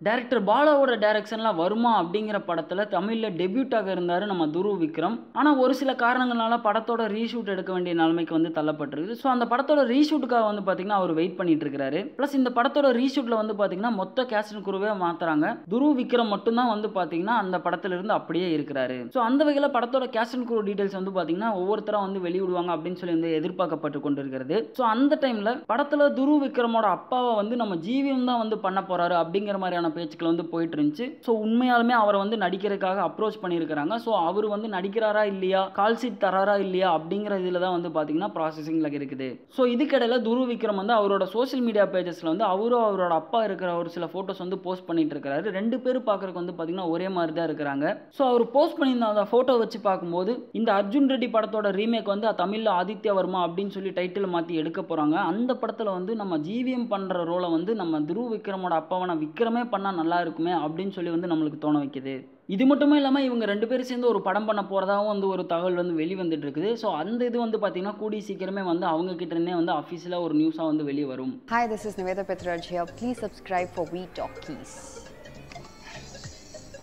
Director பாலாவோட டைரக்ஷன்லாம் வருமா அப்படிங்கிற படத்தில் தமிழில் டெபியூட்டாக இருந்தார் நம்ம துருவ் விக்ரம். ஆனால் ஒரு சில காரணங்களால படத்தோட ரீஷூட் எடுக்க வேண்டிய நிலைமைக்கு வந்து தள்ளப்பட்டிருக்கு. ஸோ அந்த படத்தோட ரீஷூட்டுக்காக வந்து பார்த்தீங்கன்னா அவர் வெயிட் பண்ணிட்டு இருக்காரு. ப்ளஸ் இந்த படத்தோட ரீஷூட்டில் வந்து பார்த்தீங்கன்னா மொத்த கேஸ்ட் அண்ட் குரூவே மாற்றுறாங்க. துருவ் விக்ரம் மட்டும்தான் வந்து பார்த்தீங்கன்னா அந்த படத்திலிருந்து அப்படியே இருக்கிறாரு. ஸோ அந்த வகையில் படத்தோட கேஸ்ட் அண்ட் குரூ டீடைல்ஸ் வந்து பார்த்தீங்கன்னா ஒவ்வொருத்தராக வந்து வெளியிடுவாங்க அப்படின்னு சொல்லி வந்து எதிர்பார்க்கப்பட்டு கொண்டிருக்கிறது. ஸோ அந்த டைமில் படத்தில் துருவ் விக்ரமோட அப்பாவை வந்து நம்ம ஜிவிஎம் தான் வந்து பண்ண போறாரு அப்படிங்கிற மாதிரியான பேச்சுக்கள் வந்து போயிட்டு இருந்துச்சு. ஸோ உண்மையாலுமே அவரை வந்து நடிக்கிறதுக்காக அப்ரோச் பண்ணியிருக்கிறாங்க. ஸோ அவர் வந்து நடிக்கிறாரா இல்லையா, கால் சீட் தராரா இல்லையா அப்படிங்கிற இதில் தான் வந்து பார்த்தீங்கன்னா ப்ராசஸிங்கில் இருக்குது. ஸோ இதுக்கிடையில துருவ் விக்ரம் வந்து அவரோட சோஷியல் மீடியா பேஜஸில் வந்து அவரும் அவரோட அப்பா இருக்கிற ஒரு சில ஃபோட்டோஸ் வந்து போஸ்ட் பண்ணிட்டு இருக்காரு. ரெண்டு பேரும் பார்க்கறதுக்கு வந்து பார்த்தீங்கன்னா ஒரே மாதிரி தான் இருக்கிறாங்க. ஸோ அவர் போஸ்ட் பண்ணியிருந்த அந்த ஃபோட்டோ வச்சு பார்க்கும்போது இந்த அர்ஜுன் ரெட்டி படத்தோட ரீமேக் வந்து தமிழில் ஆதித்யா வர்மா அப்படின்னு சொல்லி டைட்டில் மாற்றி எடுக்க போகிறாங்க. அந்த படத்தில் வந்து நம்ம ஜிவிஎம் பண்ணுற ரோலை வந்து நம்ம துருவ் விக்ரமோட அப்பாவை விக்ரமே பண்ணால் நல்லா இருக்குமே அப்படின்னு சொல்லி வந்து நம்மளுக்கு தோண வைக்குது. இது மட்டுமே இல்லாமல் இவங்க ரெண்டு பேரும் சேர்ந்து ஒரு படம் பண்ண போகிறதாகவும் வந்து ஒரு தகவல் வந்து வெளிவந்துட்டு இருக்குது. ஸோ அந்த இது வந்து பார்த்தீங்கன்னா கூடிய சீக்கிரமே வந்து அவங்க கிட்ட இருந்தே வந்து அஃபீஷியலாக ஒரு நியூஸாக வந்து வெளியே வரும். Hi, this is Niveda Petraj here. Please subscribe for We Talk Keys.